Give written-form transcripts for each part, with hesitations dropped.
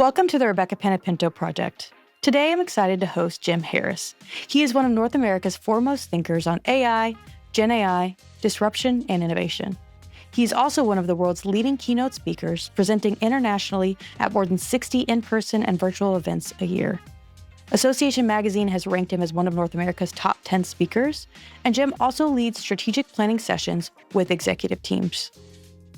Welcome to the Rebecca Panepinto Project. Today I'm excited to host Jim Harris. He is one of North America's foremost thinkers on AI, Gen AI, disruption, and innovation. He's also one of the world's leading keynote speakers, presenting internationally at more than 60 in-person and virtual events a year. Association Magazine has ranked him as one of North America's top 10 speakers, and Jim also leads strategic planning sessions with executive teams.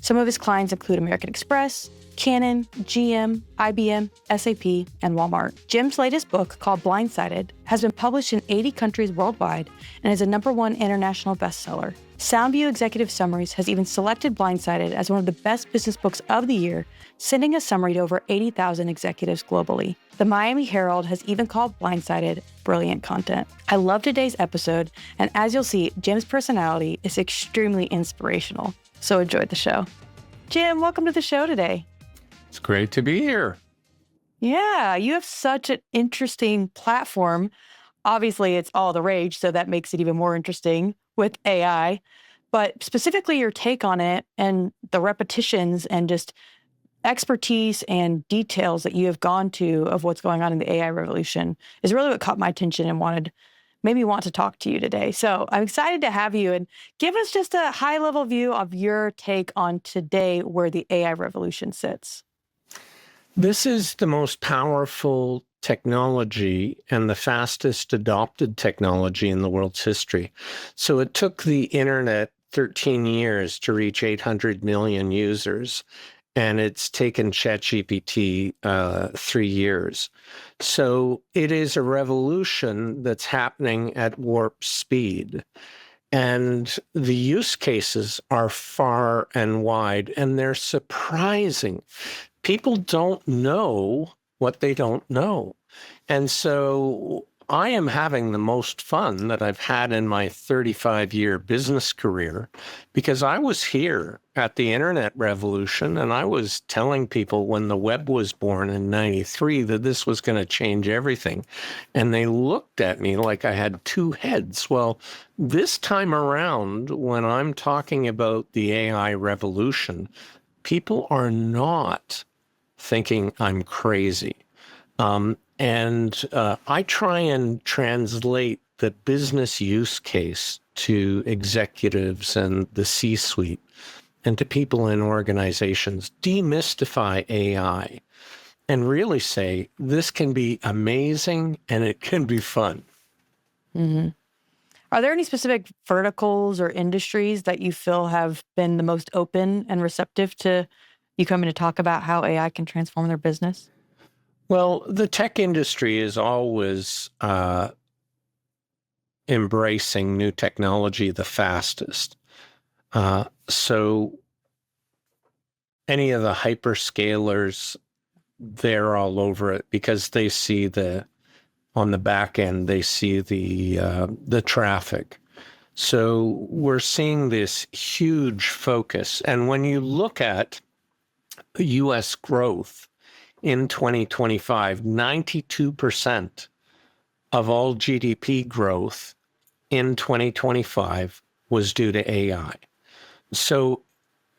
Some of his clients include American Express, Canon, GM, IBM, SAP, and Walmart. Jim's latest book, called Blindsided, has been published in 80 countries worldwide and is a #1 international bestseller. Soundview Executive Summaries has even selected Blindsided as one of the best business books of the year, sending a summary to over 80,000 executives globally. The Miami Herald has even called Blindsided brilliant content. I love today's episode, and as you'll see, Jim's personality is extremely inspirational, so enjoy the show. Jim, welcome to the show today. It's great to be here. Yeah, you have such an interesting platform. Obviously, it's all the rage, so that makes it even more interesting with AI. But specifically, your take on it and the repetitions and just expertise and details that you have gone to of what's going on in the AI revolution is really what caught my attention and made me want to talk to you today. So I'm excited to have you and give us just a high-level view of your take on today where the AI revolution sits. This is the most powerful technology and the fastest adopted technology in the world's history. So it took the internet 13 years to reach 800 million users, and it's taken ChatGPT 3 years. So it is a revolution that's happening at warp speed. And the use cases are far and wide, and they're surprising. People don't know what they don't know. And so I am having the most fun that I've had in my 35-year business career, because I was here at the internet revolution, and I was telling people when the web was born in 93 that this was going to change everything. And they looked at me like I had two heads. Well, this time around, when I'm talking about the AI revolution, people are not thinking I'm crazy. I try and translate the business use case to executives and the C-suite and to people in organizations, demystify AI, and really say, this can be amazing and it can be fun. Mm-hmm. Are there any specific verticals or industries that you feel have been the most open and receptive to you coming to talk about how AI can transform their business? Well, the tech industry is always embracing new technology the fastest. So any of the hyperscalers, they're all over it because they see on the back end, they see the traffic. So we're seeing this huge focus. And when you look at U.S. growth in 2025, 92% of all GDP growth in 2025 was due to AI. So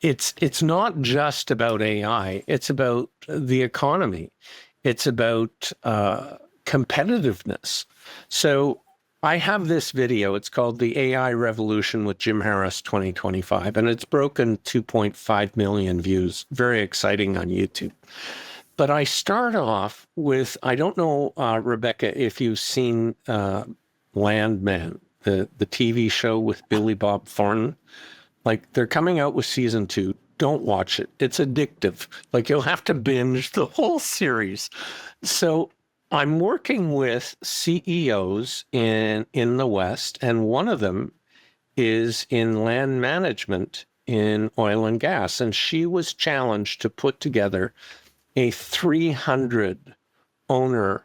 it's not just about AI, it's about the economy. It's about competitiveness. So I have this video, it's called The AI Revolution with Jim Harris 2025, and it's broken 2.5 million views. Very exciting on YouTube. But I start off with, I don't know, Rebecca, if you've seen Landman, the TV show with Billy Bob Thornton. Like, they're coming out with season 2. Don't watch it. It's addictive. Like, you'll have to binge the whole series. So I'm working with CEOs in the West, and one of them is in land management in oil and gas. And she was challenged to put together a 300 owner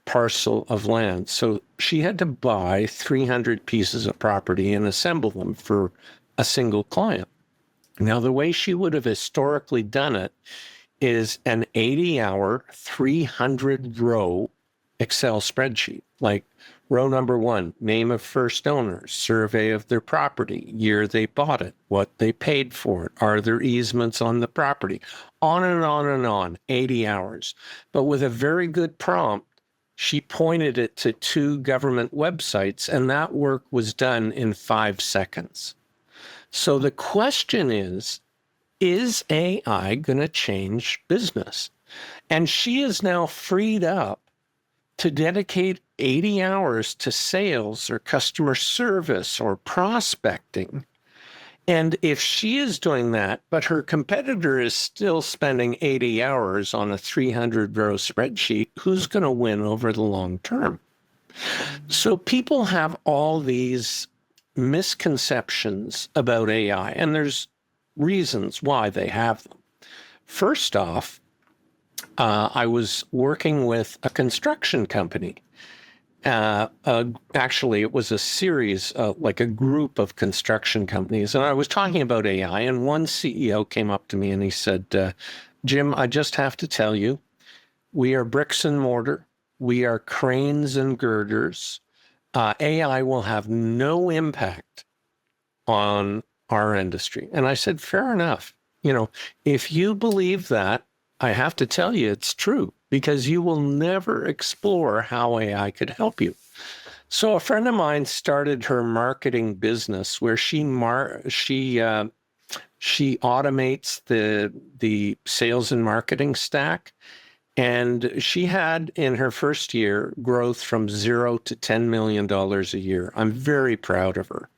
parcel of land. So she had to buy 300 pieces of property and assemble them for a single client. Now, the way she would have historically done it is an 80-hour, 300-row Excel spreadsheet, like Row number one, name of first owner, survey of their property, year they bought it, what they paid for it, are there easements on the property, on and on and on, 80 hours. But with a very good prompt, she pointed it to 2 government websites, and that work was done in 5 seconds. So the question is AI going to change business? And she is now freed up to dedicate 80 hours to sales or customer service or prospecting. And if she is doing that, but her competitor is still spending 80 hours on a 300-row spreadsheet, who's going to win over the long term? So people have all these misconceptions about AI, and there's reasons why they have them. First off, I was working with a construction company. Actually, it was a series, like a group of construction companies. And I was talking about AI, and one CEO came up to me and he said, Jim, I just have to tell you, we are bricks and mortar. We are cranes and girders. AI will have no impact on our industry. And I said, fair enough. If you believe that, I have to tell you it's true, because you will never explore how AI could help you. So a friend of mine started her marketing business where she automates the sales and marketing stack. And she had in her first year growth from 0 to $10 million a year. I'm very proud of her.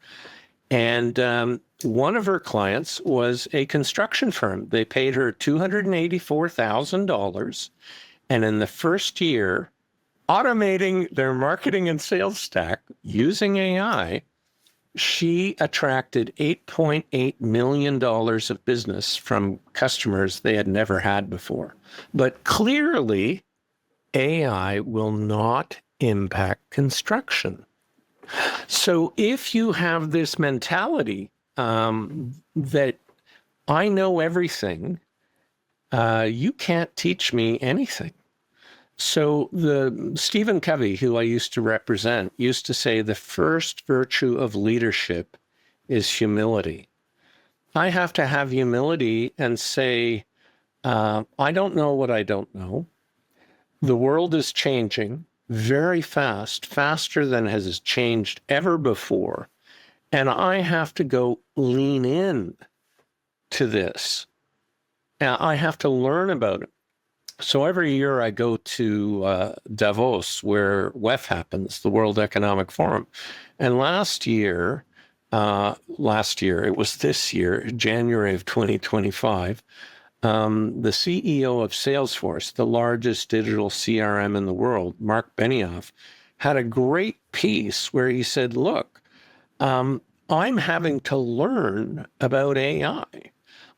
And one of her clients was a construction firm. They paid her $284,000. And in the first year, automating their marketing and sales stack using AI, she attracted $8.8 million of business from customers they had never had before. But clearly, AI will not impact construction. So if you have this mentality that I know everything, you can't teach me anything. So the Stephen Covey, who I used to represent, used to say the first virtue of leadership is humility. I have to have humility and say, I don't know what I don't know. The world is changing very fast, faster than has changed ever before. And I have to go lean in to this. I have to learn about it. So every year I go to Davos, where WEF happens, the World Economic Forum. And last year, it was this year, January of 2025, the CEO of Salesforce, the largest digital CRM in the world, Mark Benioff, had a great piece where he said, look, I'm having to learn about AI.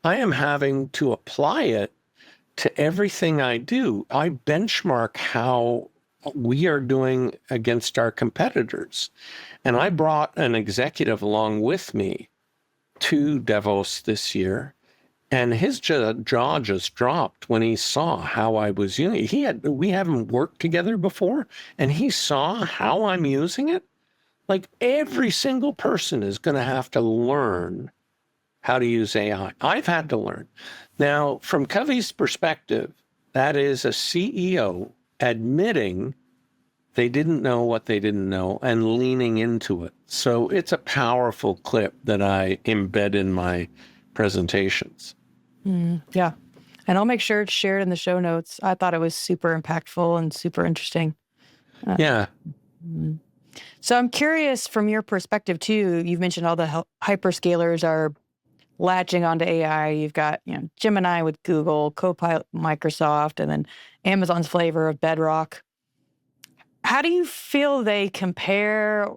I am having to apply it to everything I do. I benchmark how we are doing against our competitors. And I brought an executive along with me to Davos this year. And his jaw just dropped when he saw how I was using it. We haven't worked together before, and he saw how I'm using it. Like every single person is going to have to learn how to use AI. I've had to learn. Now, from Covey's perspective, that is a CEO admitting they didn't know what they didn't know and leaning into it. So it's a powerful clip that I embed in my presentations. Yeah. And I'll make sure it's shared in the show notes. I thought it was super impactful and super interesting. Yeah. So I'm curious from your perspective too. You've mentioned all the hyperscalers are latching onto AI. You've got, Gemini with Google, Copilot, Microsoft, and then Amazon's flavor of Bedrock. How do you feel they compare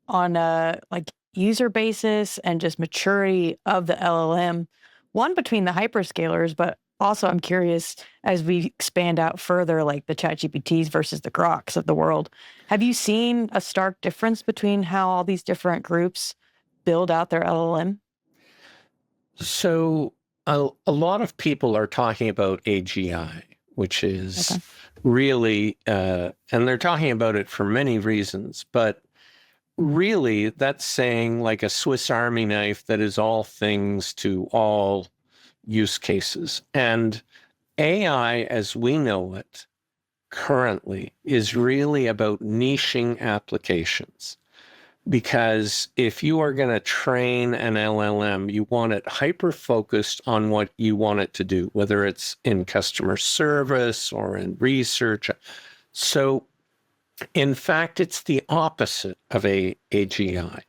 on a user basis and just maturity of the LLM? One, between the hyperscalers, but also I'm curious as we expand out further, like the ChatGPTs versus the Groks of the world. Have you seen a stark difference between how all these different groups build out their LLM? So a lot of people are talking about AGI, which is Okay. really, and they're talking about it for many reasons, but really that's saying like a Swiss Army knife that is all things to all use cases. And AI, as we know it currently, is really about niching applications. Because if you are going to train an LLM, you want it hyper focused on what you want it to do, whether it's in customer service or in research. So, in fact, it's the opposite of AGI.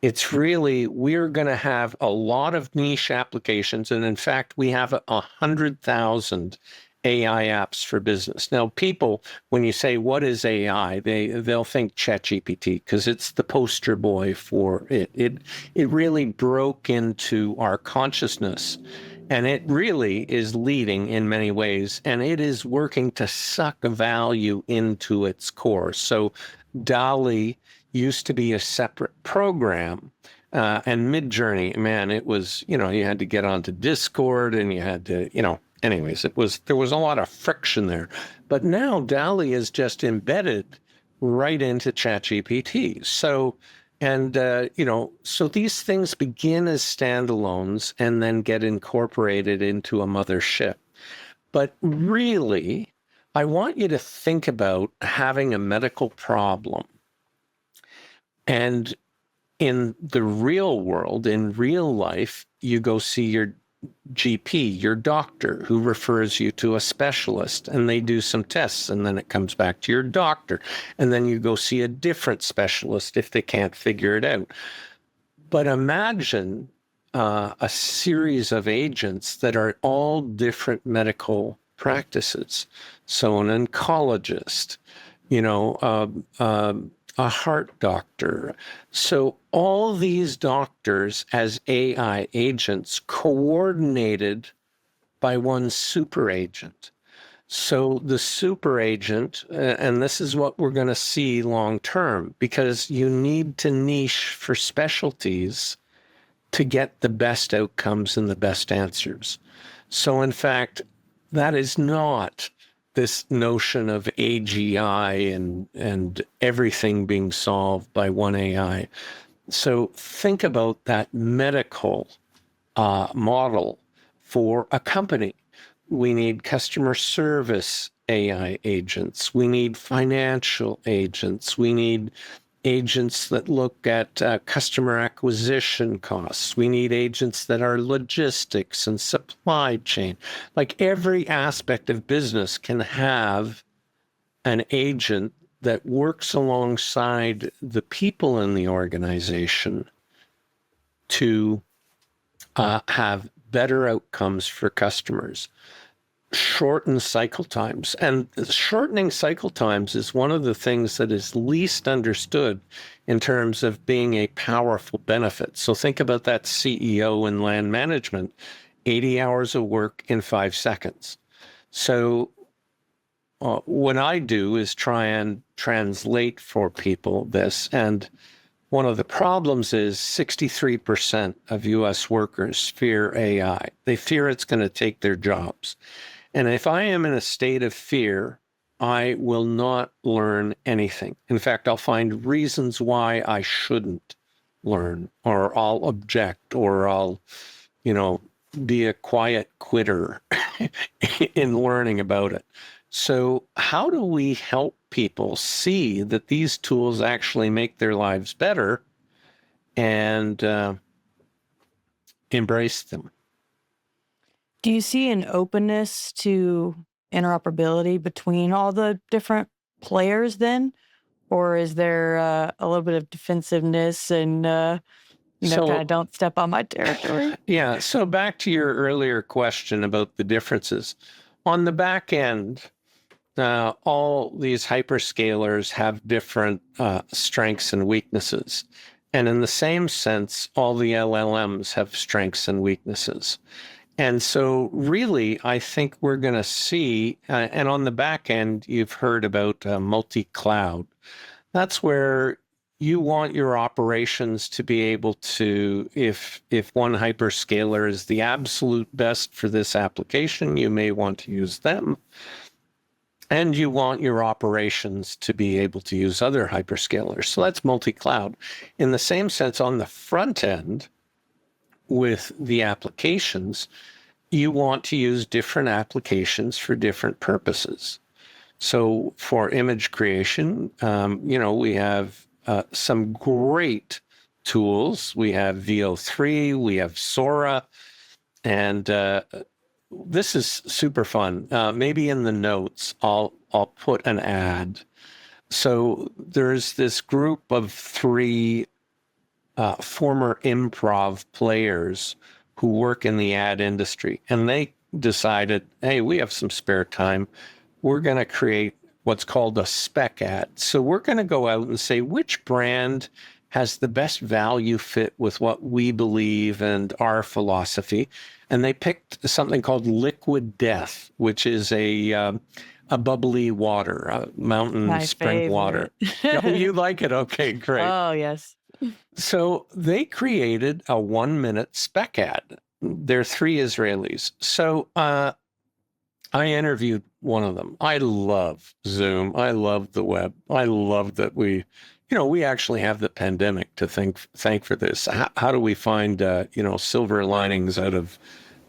It's really, we're going to have a lot of niche applications. And in fact, we have 100,000 AI apps for business. Now, people, when you say, what is AI, they'll think ChatGPT because it's the poster boy for it. It really broke into our consciousness. And it really is leading in many ways, and it is working to suck value into its core. So DALI used to be a separate program. And Midjourney, man, it was, you had to get onto Discord and you had to, anyways, there was a lot of friction there. But now DALI is just embedded right into ChatGPT. So, and, so these things begin as standalones and then get incorporated into a mothership. But really, I want you to think about having a medical problem. And in the real world, in real life, you go see your GP, your doctor, who refers you to a specialist, and they do some tests, and then it comes back to your doctor. And then you go see a different specialist if they can't figure it out. But imagine a series of agents that are all different medical practices. So an oncologist, you know, a heart doctor. So all these doctors as AI agents coordinated by one super agent. So the super agent, and this is what we're going to see long term, because you need to niche for specialties to get the best outcomes and the best answers. So in fact, that is not this notion of AGI and everything being solved by one AI. So think about that medical model for a company. We need customer service AI agents. We need financial agents. We need agents that look at customer acquisition costs. We need agents that are logistics and supply chain. Like every aspect of business can have an agent that works alongside the people in the organization to have better outcomes for customers. Shorten cycle times. And shortening cycle times is one of the things that is least understood in terms of being a powerful benefit. So think about that CEO in land management, 80 hours of work in 5 seconds. So what I do is try and translate for people this. And one of the problems is 63% of US workers fear AI. They fear it's going to take their jobs. And if I am in a state of fear, I will not learn anything. In fact, I'll find reasons why I shouldn't learn, or I'll object, or I'll, be a quiet quitter in learning about it. So how do we help people see that these tools actually make their lives better and embrace them? Do you see an openness to interoperability between all the different players then? Or is there a little bit of defensiveness and, kind of don't step on my territory? Yeah. So back to your earlier question about the differences. On the back end, all these hyperscalers have different strengths and weaknesses. And in the same sense, all the LLMs have strengths and weaknesses. And so really, I think we're going to see, and on the back end, you've heard about multi-cloud. That's where you want your operations to be able to, if one hyperscaler is the absolute best for this application, you may want to use them. And you want your operations to be able to use other hyperscalers. So that's multi-cloud. In the same sense, on the front end with the applications, you want to use different applications for different purposes. So for image creation, we have some great tools. We have VO3, we have Sora, and this is super fun. Maybe in the notes, I'll put an ad. So there's this group of three former improv players who work in the ad industry, and they decided, hey, we have some spare time. We're going to create what's called a spec ad. So we're going to go out and say which brand has the best value fit with what we believe and our philosophy. And they picked something called Liquid Death, which is a bubbly water, a mountain My spring water. favorite. Oh, you like it? Okay, great. Oh, yes. So they created a 1 minute spec ad. They're three Israelis. So I interviewed one of them. I love Zoom. I love the web. I love that we actually have the pandemic to thank for this. How do we find, silver linings out of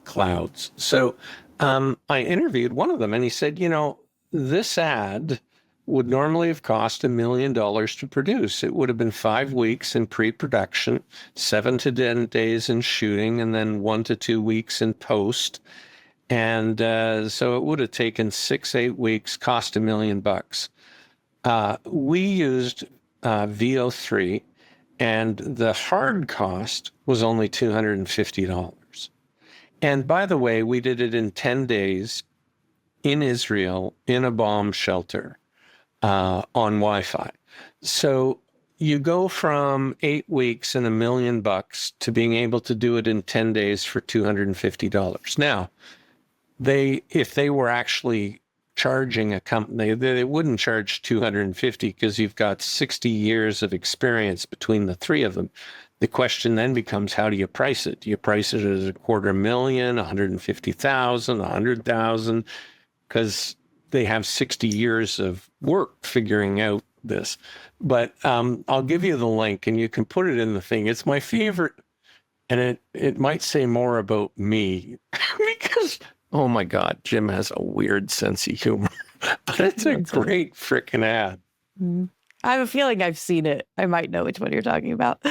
clouds? So I interviewed one of them and he said, this ad would normally have cost $1 million to produce. It would have been 5 weeks in pre-production, 7 to 10 days in shooting, and then 1 to 2 weeks in post. And so it would have taken 6, 8 weeks, cost $1 million. We used VO3, and the hard cost was only $250. And by the way, we did it in 10 days in Israel in a bomb shelter on Wi-Fi. So you go from 8 weeks and $1 million to being able to do it in 10 days for $250. Now, if they were actually charging a company, they wouldn't charge 250 because you've got 60 years of experience between the three of them. The question then becomes, how do you price it? Do you price it as $250,000, 150,000, 100,000? Because they have 60 years of work figuring out this. But I'll give you the link and you can put it in the thing. It's my favorite. And it might say more about me because, oh my God, Jim has a weird sense of humor. But it's a great freaking ad. Mhm. I have a feeling I've seen it. I might know which one you're talking about.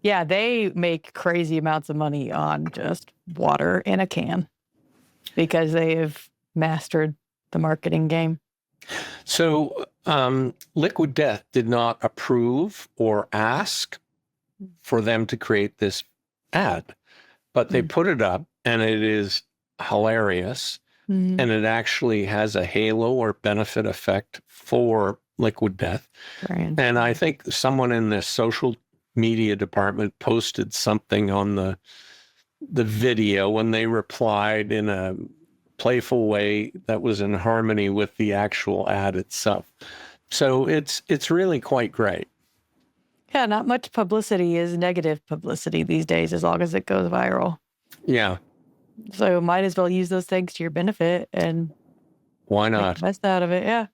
Yeah, they make crazy amounts of money on just water in a can because they have mastered the marketing game. So Liquid Death did not approve or ask for them to create this ad, but they put it up and it is hilarious. Mhm. And it actually has a halo or benefit effect for Liquid Death. And I think someone in the social media department posted something on the video and they replied in a playful way that was in harmony with the actual ad itself. So it's really quite great. Yeah, not much publicity is negative publicity these days as long as it goes viral. Yeah. So might as well use those things to your benefit and Why make not? the best out of it. Yeah.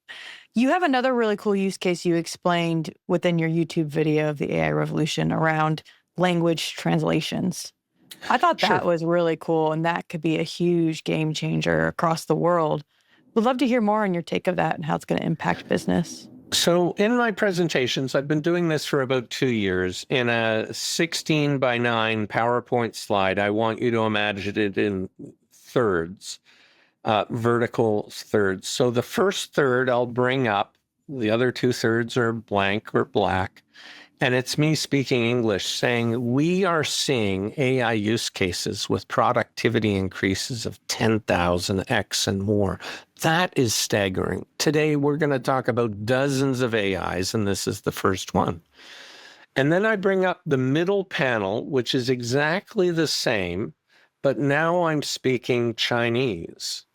You have another really cool use case you explained within your YouTube video of the AI revolution around language translations. I thought that was really cool, and that could be a huge game changer across the world. Would love to hear more on your take of that and how it's going to impact business. So in my presentations, I've been doing this for about 2 years. In a 16:9 PowerPoint slide, I want you to imagine it in thirds, vertical thirds. So the first third I'll bring up. The other 2/3 are blank or black. And it's me speaking English saying, we are seeing AI use cases with productivity increases of 10,000x and more. That is staggering. Today, we're going to talk about dozens of AIs, and this is the first one. And then I bring up the middle panel, which is exactly the same, but now I'm speaking Chinese.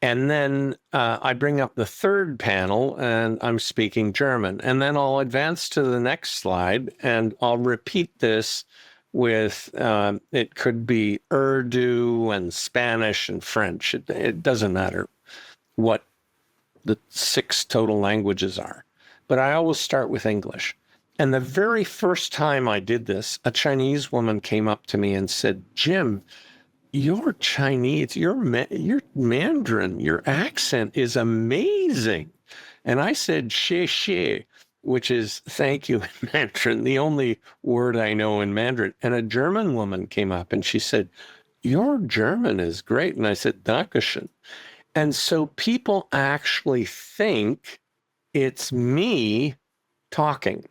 And then I bring up the third panel and I'm speaking German. And then I'll advance to the next slide and I'll repeat this with, it could be Urdu and Spanish and French. It doesn't matter what the 6 total languages are. But I always start with English. And the very first time I did this, a Chinese woman came up to me and said, Jim, your Chinese, your Mandarin, your accent is amazing. And I said, xie xie, which is thank you in Mandarin, the only word I know in Mandarin. And a German woman came up and she said, your German is great. And I said, Dankeschön. And so people actually think it's me talking,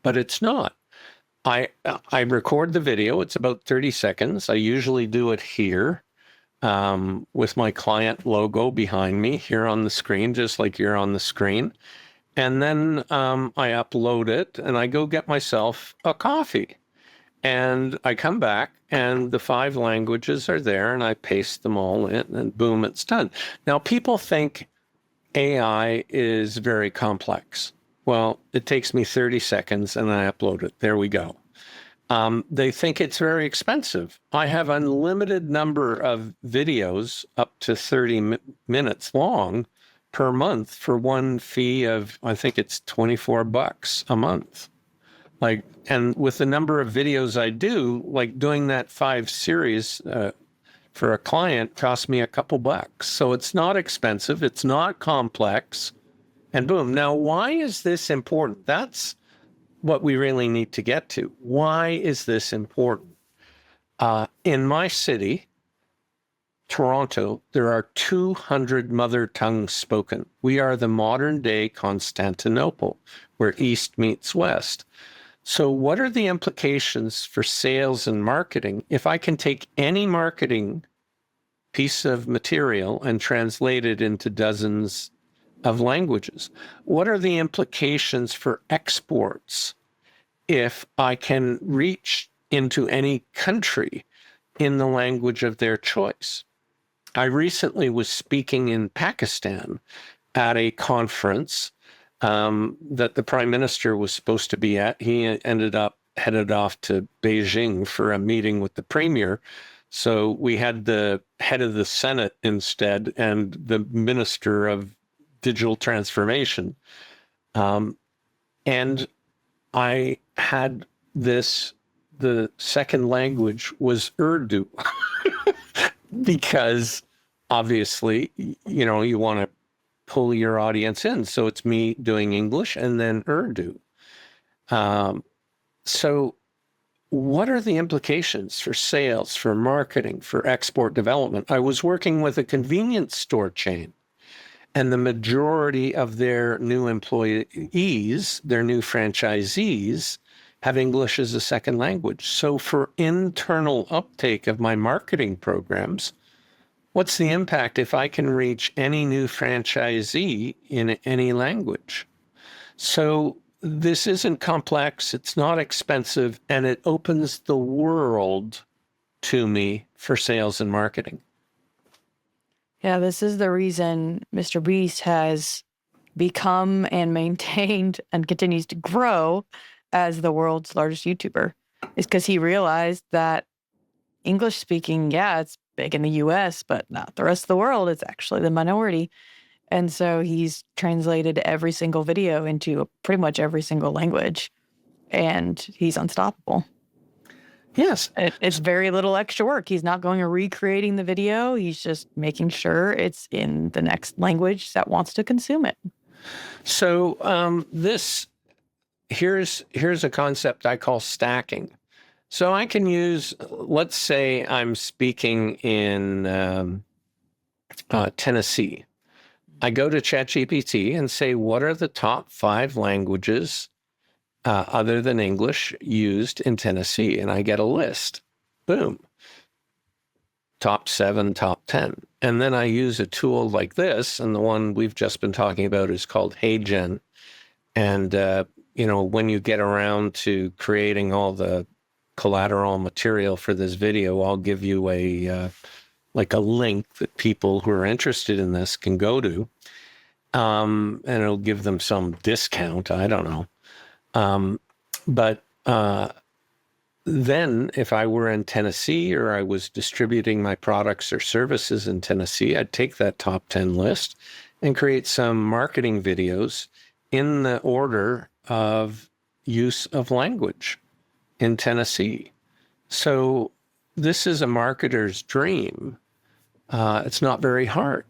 but it's not. I record the video. It's about 30 seconds. I usually do it here with my client logo behind me here on the screen, just like you're on the screen. And then I upload it and I go get myself a coffee. And I come back and the 5 languages are there and I paste them all in and boom, it's done. Now, people think AI is very complex. Well, it takes me 30 seconds and I upload it. There we go. They think it's very expensive. I have unlimited number of videos up to 30 minutes long per month for one fee of, I think it's $24 a month. Like, and with the number of videos I do, like doing that 5 series for a client cost me a couple bucks. So it's not expensive. It's not complex. And boom. Now, why is this important? That's what we really need to get to. Why is this important? In my city, Toronto, there are 200 mother tongues spoken. We are the modern day Constantinople, where East meets West. So what are the implications for sales and marketing if I can take any marketing piece of material and translate it into dozens of languages? What are the implications for exports if I can reach into any country in the language of their choice? I recently was speaking in Pakistan at a conference that the prime minister was supposed to be at. He ended up headed off to Beijing for a meeting with the premier. So we had the head of the Senate instead and the minister of digital transformation. And I had the second language was Urdu because obviously, you want to pull your audience in. So it's me doing English and then Urdu. So what are the implications for sales, for marketing, for export development? I was working with a convenience store chain, and the majority of their new employees, their new franchisees, have English as a second language. So for internal uptake of my marketing programs, what's the impact if I can reach any new franchisee in any language? So this isn't complex, it's not expensive, and it opens the world to me for sales and marketing. Yeah, this is the reason Mr. Beast has become and maintained and continues to grow as the world's largest YouTuber, is because he realized that English speaking, yeah, it's big in the US, but not the rest of the world. It's actually the minority. And so he's translated every single video into pretty much every single language, and he's unstoppable. Yes. It's very little extra work. He's not going and recreating the video. He's just making sure it's in the next language that wants to consume it. So here's a concept I call stacking. So I can use, let's say I'm speaking in Tennessee. I go to ChatGPT and say, what are the top 5 languages other than English used in Tennessee? And I get a list. Boom. Top 7, top 10. And then I use a tool like this, and the one we've just been talking about is called HeyGen. And, when you get around to creating all the collateral material for this video, I'll give you a link that people who are interested in this can go to. And it'll give them some discount. I don't know. But then if I were in Tennessee or I was distributing my products or services in Tennessee, I'd take that top 10 list and create some marketing videos in the order of use of language in Tennessee. So this is a marketer's dream. It's not very hard.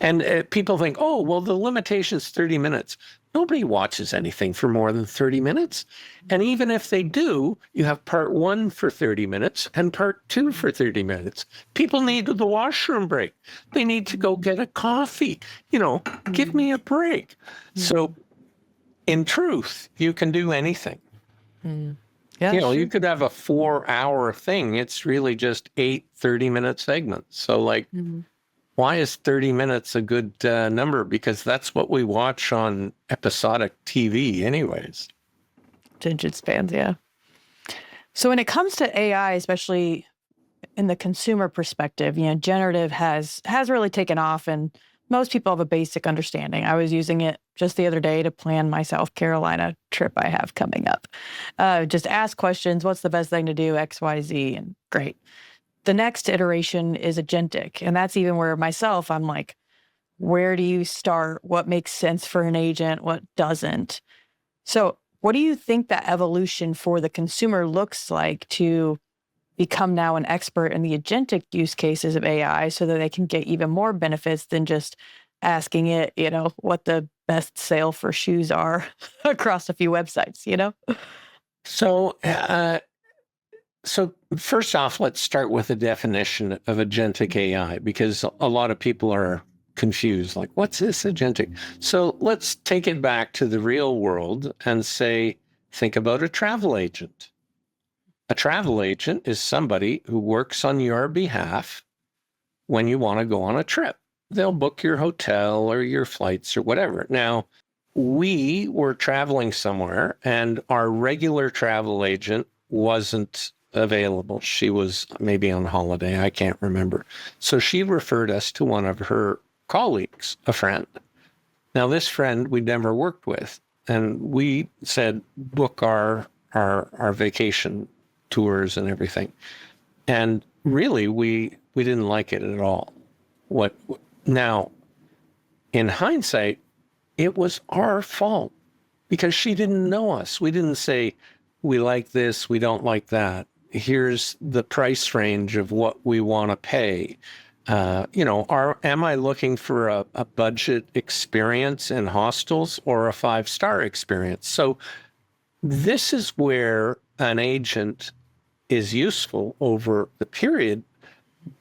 And people think, oh, well, the limitation is 30 minutes. Nobody watches anything for more than 30 minutes. And even if they do, you have part 1 for 30 minutes and part 2 for 30 minutes. People need the washroom break. They need to go get a coffee. Give me a break. So in truth, you can do anything. Yeah, You could have a 4-hour thing. It's really just 8 30-minute segments. So why is 30 minutes a good number? Because that's what we watch on episodic TV anyways. attention spans, yeah. So when it comes to AI, especially in the consumer perspective, generative has really taken off, and most people have a basic understanding. I was using it just the other day to plan my South Carolina trip I have coming up. Just ask questions. What's the best thing to do? X, Y, Z, and great. The next iteration is agentic, and that's even where myself, I'm like, where do you start? What makes sense for an agent? What doesn't? So what do you think that evolution for the consumer looks like to become now an expert in the agentic use cases of AI so that they can get even more benefits than just asking it, what the best sale for shoes are across a few websites, So first off, let's start with a definition of agentic AI, because a lot of people are confused, like, what's this agentic? So let's take it back to the real world and think about a travel agent. A travel agent is somebody who works on your behalf when you want to go on a trip. They'll book your hotel or your flights or whatever. Now, we were traveling somewhere and our regular travel agent wasn't available. She was maybe on holiday. I can't remember. So she referred us to one of her colleagues, a friend. Now, this friend we'd never worked with, and we said, book our vacation tours and everything. And really, we didn't like it at all. Now, in hindsight, it was our fault because she didn't know us. We didn't say, we like this, we don't like that. Here's the price range of what we want to pay. Am I looking for a budget experience in hostels or a 5-star experience? So this is where an agent is useful over the period,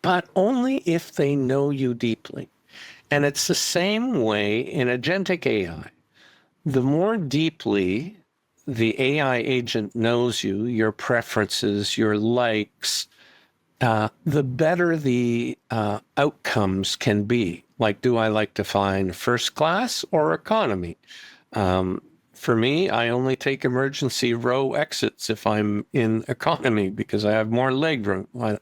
but only if they know you deeply. And it's the same way in agentic AI. The more deeply the AI agent knows you, your preferences, your likes, the better the outcomes can be. Like, do I like to fly first class or economy? For me, I only take emergency row exits if I'm in economy because I have more leg room. And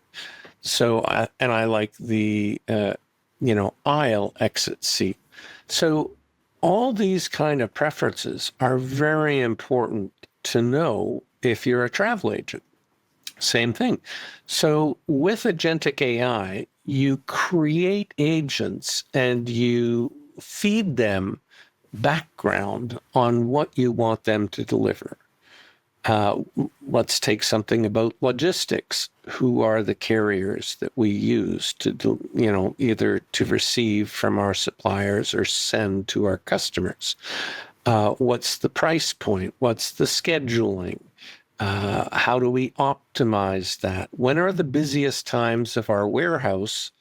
I like the aisle exit seat. So all these kind of preferences are very important to know if you're a travel agent. Same thing. So with agentic AI, you create agents and you feed them background on what you want them to deliver. Let's take something about logistics. Who are the carriers that we use to, either to receive from our suppliers or send to our customers? What's the price point? What's the scheduling? How do we optimize that? When are the busiest times of our warehouse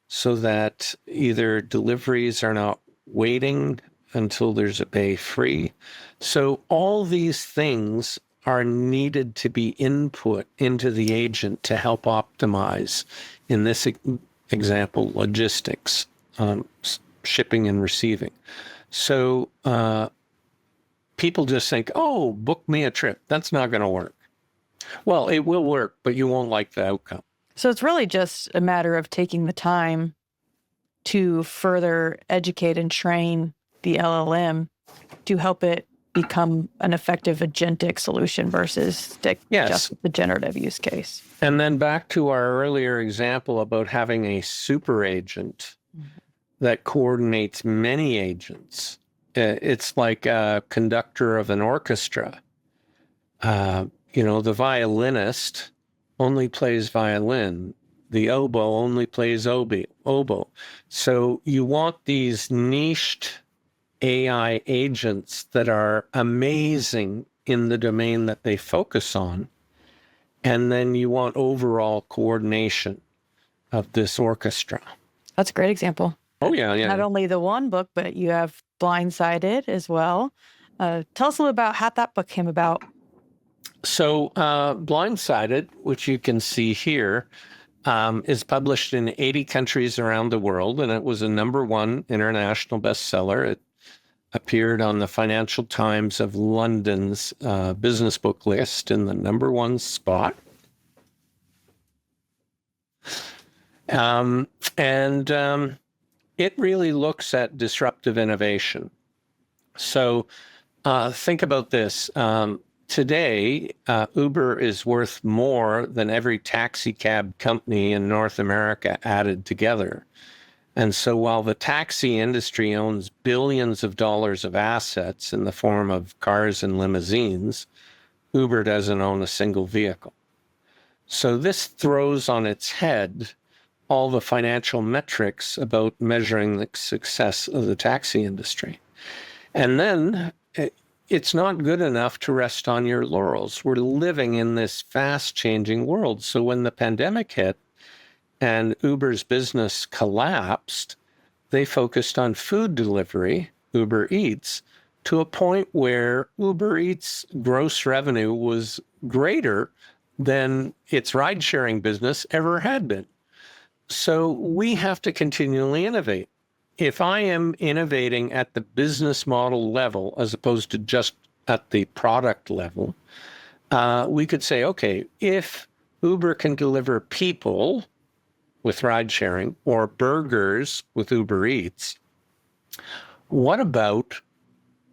so that either deliveries are not waiting until there's a bay free? So all these things are needed to be input into the agent to help optimize, in this example, logistics, shipping and receiving. So people just think, oh, book me a trip. That's not going to work. Well, it will work, but you won't like the outcome. So it's really just a matter of taking the time to further educate and train the LLM to help it become an effective agentic solution versus just the generative use case. And then back to our earlier example about having a super agent. that coordinates many agents. It's like a conductor of an orchestra. Uh, the violinist only plays violin. The oboe only plays oboe. So you want these niched AI agents that are amazing in the domain that they focus on. And then you want overall coordination of this orchestra. That's a great example. Oh, yeah, Not yeah. only the one book, but you have Blindsided as well. Tell us a little about how that book came about. So, Blindsided, which you can see here, is published in 80 countries around the world, and it was a #1 international bestseller. It appeared on the Financial Times of London's business book list in the #1 spot. And it really looks at disruptive innovation. So think about this. Today, Uber is worth more than every taxi cab company in North America added together. And so while the taxi industry owns billions of dollars of assets in the form of cars and limousines, Uber doesn't own a single vehicle. So this throws on its head all the financial metrics about measuring the success of the taxi industry. And then it's not good enough to rest on your laurels. We're living in this fast changing world. So when the pandemic hit and Uber's business collapsed, they focused on food delivery, Uber Eats, to a point where Uber Eats gross revenue was greater than its ride sharing business ever had been. So we have to continually innovate. If I am innovating at the business model level, as opposed to just at the product level, we could say, okay, if Uber can deliver people with ride sharing or burgers with Uber Eats, what about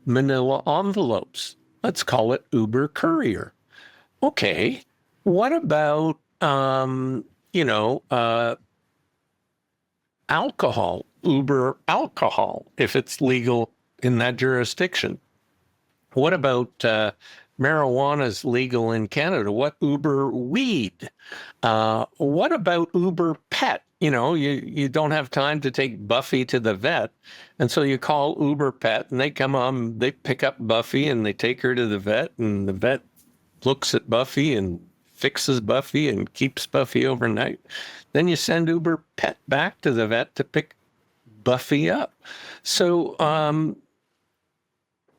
manila envelopes? Let's call it Uber Courier. Okay, what about, alcohol, Uber alcohol, if it's legal in that jurisdiction? What about marijuana is legal in Canada? What Uber weed? What about Uber pet? You don't have time to take Buffy to the vet. And so you call Uber pet and they come on, they pick up Buffy and they take her to the vet, and the vet looks at Buffy and fixes Buffy and keeps Buffy overnight. Then you send Uber pet back to the vet to pick Buffy up. So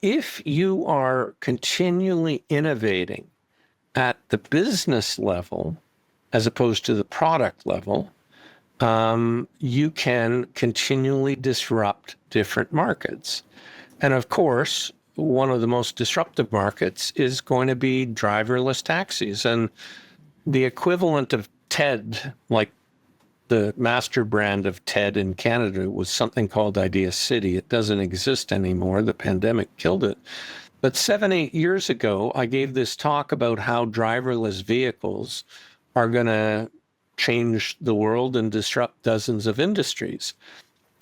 if you are continually innovating at the business level as opposed to the product level, you can continually disrupt different markets. And of course, one of the most disruptive markets is going to be driverless taxis. And the equivalent of TED, like the master brand of TED in Canada, was something called Idea City. It doesn't exist anymore. The pandemic killed it. But 7-8 years ago, I gave this talk about how driverless vehicles are going to change the world and disrupt dozens of industries.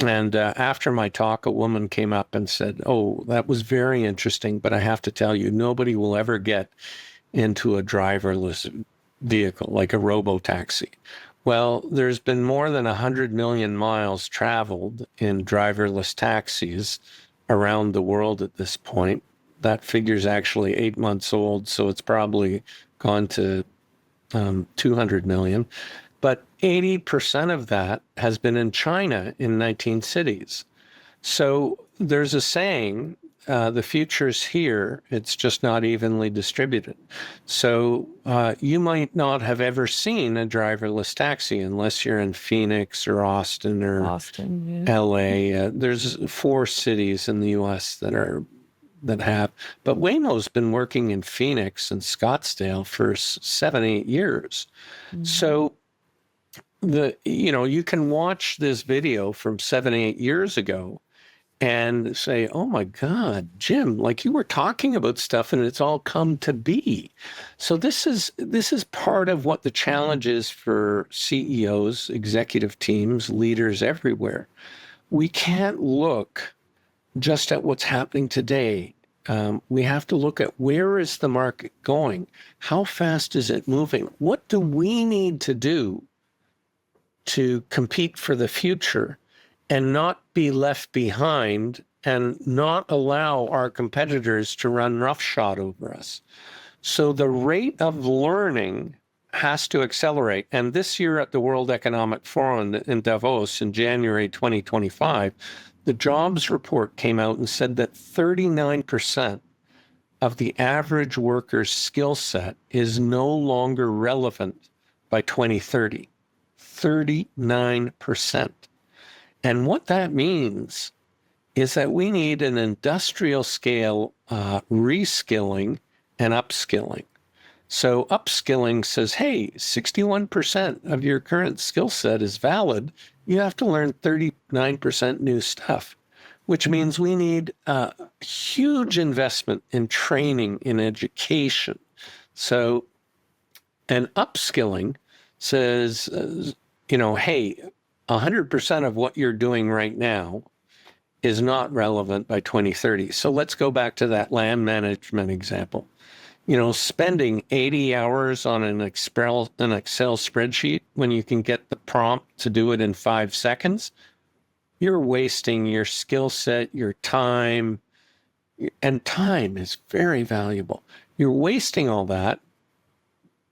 And after my talk, a woman came up and said, "Oh, that was very interesting, but I have to tell you, nobody will ever get into a driverless vehicle like a robo-taxi." Well, there's been more than 100 million miles traveled in driverless taxis around the world at this point. That figure's actually 8 months old, so it's probably gone to 200 million. But 80% of that has been in China in 19 cities. So there's a saying, the future's here, it's just not evenly distributed. So you might not have ever seen a driverless taxi unless you're in Phoenix or Austin or LA. There's 4 cities in the US that have, but Waymo's been working in Phoenix and Scottsdale for 7-8 years. Mm-hmm. So you can watch this video from 7-8 years ago and say, "Oh my God, Jim, like you were talking about stuff and it's all come to be." So this is part of what the challenge is for CEOs, executive teams, leaders everywhere. we can't look just at what's happening today. We have to look at where is the market going? How fast is it moving? What do we need to do to compete for the future and not be left behind and not allow our competitors to run roughshod over us? So the rate of learning has to accelerate. And this year at the World Economic Forum in Davos in January 2025, the jobs report came out and said that 39% of the average worker's skill set is no longer relevant by 2030. 39%. And what that means is that we need an industrial scale reskilling and upskilling. So upskilling says, hey, 61% of your current skill set is valid. You have to learn 39% new stuff, which means we need a huge investment in training, in education. So, and upskilling says, hey, 100% of what you're doing right now is not relevant by 2030. So let's go back to that land management example. Spending 80 hours on an Excel spreadsheet when you can get the prompt to do it in 5 seconds, you're wasting your skill set, your time, and time is very valuable. You're wasting all that,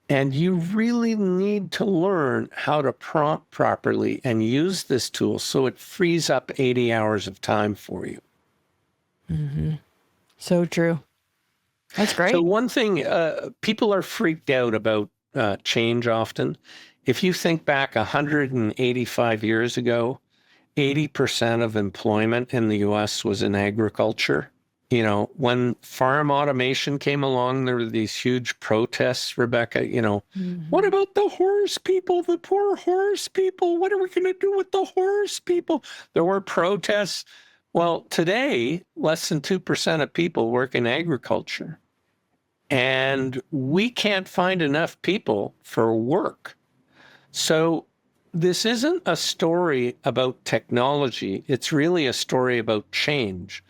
and you really need to learn how to prompt properly and use this tool so it frees up 80 hours of time for you. Mm-hmm. So true. That's great. So one thing, people are freaked out about change often. If you think back 185 years ago, 80% of employment in the US was in agriculture. When farm automation came along, there were these huge protests, Rebecca, what about the horse people, the poor horse people? What are we going to do with the horse people? There were protests. Well, today, less than 2% of people work in agriculture. And we can't find enough people for work. So this isn't a story about technology. It's really a story about change.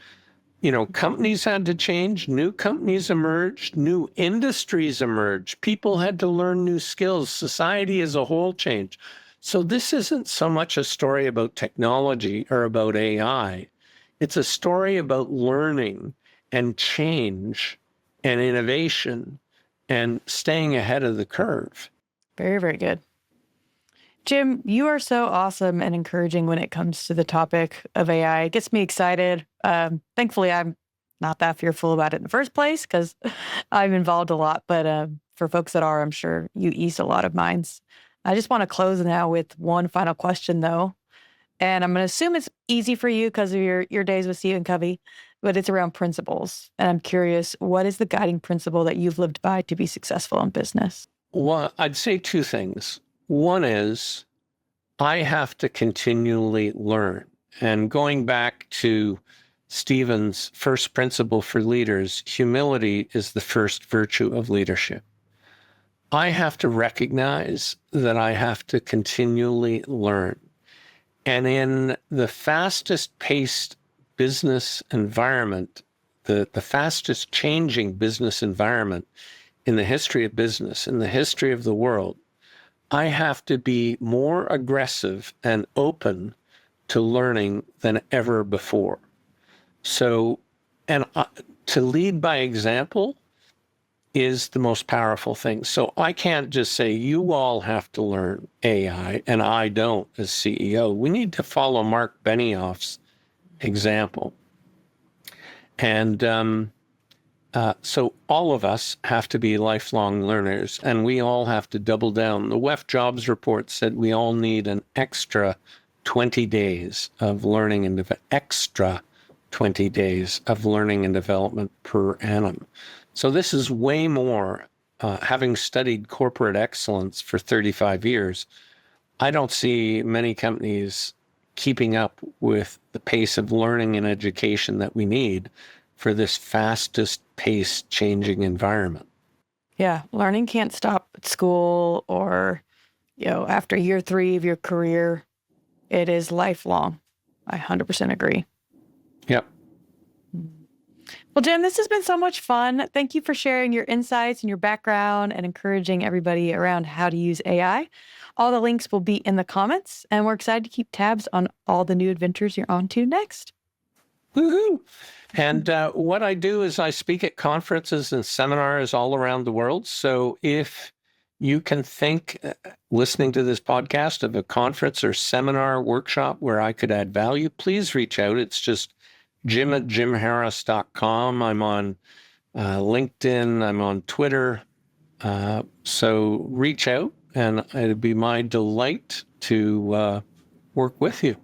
Companies had to change, new companies emerged, new industries emerged. People had to learn new skills. Society as a whole changed. So this isn't so much a story about technology or about AI. It's a story about learning and change and innovation and staying ahead of the curve. Very, very good. Jim, you are so awesome and encouraging when it comes to the topic of AI. It gets me excited. Thankfully, I'm not that fearful about it in the first place because I'm involved a lot. But for folks that are, I'm sure you ease a lot of minds. I just want to close now with one final question, though. And I'm going to assume it's easy for you because of your days with Stephen Covey, but it's around principles. And I'm curious, what is the guiding principle that you've lived by to be successful in business? Well, I'd say two things. One is I have to continually learn. And going back to Stephen's first principle for leaders, humility is the first virtue of leadership. I have to recognize that I have to continually learn. And in the fastest paced business environment, the fastest changing business environment in the history of business, in the history of the world, I have to be more aggressive and open to learning than ever before. So, and to lead by example is the most powerful thing. So I can't just say, you all have to learn AI and I don't as CEO. We need to follow Mark Benioff's example. And so all of us have to be lifelong learners, and we all have to double down. The WEF Jobs Report said we all need an extra 20 days of learning and extra 20 days of learning and development per annum. So this is way more. Having studied corporate excellence for 35 years, I don't see many companies keeping up with the pace of learning and education that we need for this fastest pace changing environment. Yeah, learning can't stop at school or, after year 3 of your career. It is lifelong. I 100% agree. Yep. Well, Jim, this has been so much fun. Thank you for sharing your insights and your background and encouraging everybody around how to use AI. All the links will be in the comments, and we're excited to keep tabs on all the new adventures you're on to next. Woohoo! And what I do is I speak at conferences and seminars all around the world. So if you can think, listening to this podcast, of a conference or seminar workshop where I could add value, please reach out. It's just jim@jimharris.com. I'm on LinkedIn. I'm on Twitter. So reach out, and it'd be my delight to work with you.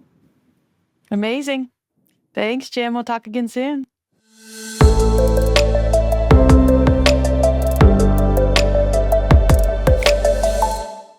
Amazing. Thanks, Jim. We'll talk again soon.